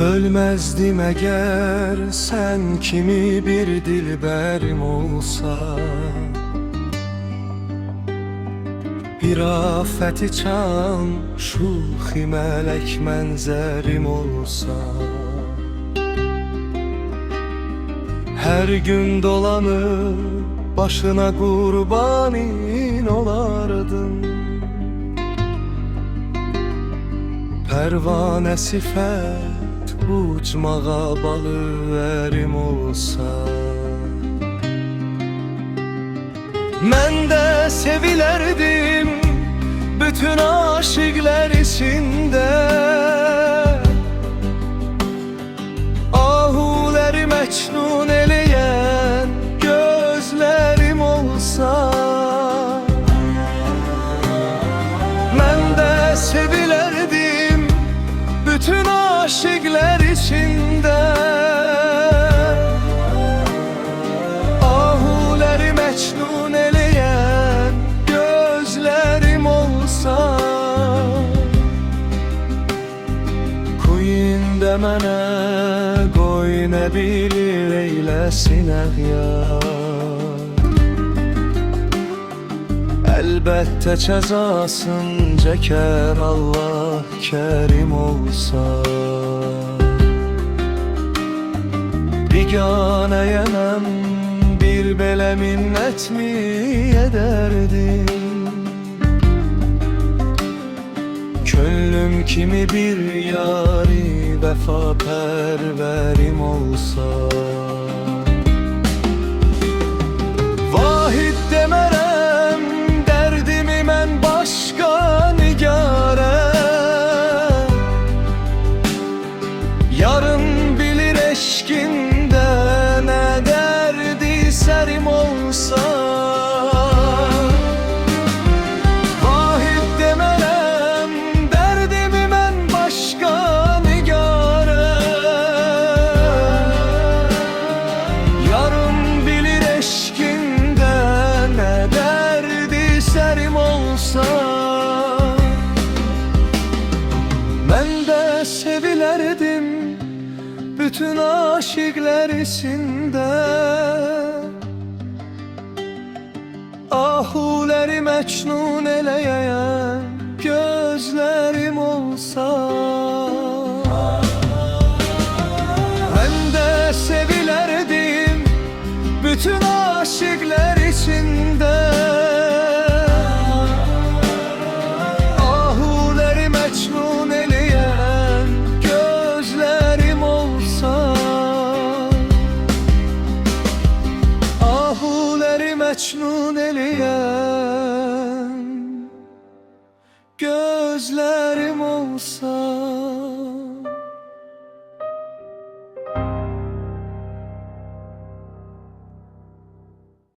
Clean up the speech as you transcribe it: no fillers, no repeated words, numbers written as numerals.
Ölmezdim eğer sen kimi bir dilberim olsa, bir afeti çan şuhi melek menzerim olsa. Her gün dolanıp başına kurbanin olardım. Pervane sifət uçmağa balıverim olsa. Mən də sevilərdim bütün aşıqlar içində. Ahuləri məcnun eləyən gözlərim olsa. Mən də sevilərdim bütün aşıqlar içində. Ahuləri məcnun eləyən gözlərim olsa. Kuyində mənə qoy nə bilir eyləsin əğyar. Əlbəttə cəzasın çəkər Allah kərim olsa. Biganəyənəm bir belə minnət mi edərdim? Könlüm kimi bir yari vəfa pərvərim olsa. Vahid demərəm dərdimi mən başqa nigarə. Yarın bilir eşkində nə dərdi sərim olsa. Vahid demərəm dərdimi mən başqa nigarə. Yarın bilir eşkində nə dərdi sərim olsa. Mən də sevilərdim bütün aşıqlar içində. Ahuləri məcnun eləyən gözlərim olsa. Mən də sevilərdim bütün aşıqlar içində. Ahuləri məcnun eləyən gözlərim olsa. Ahuləri məcnun eləyən gözlərim olsa.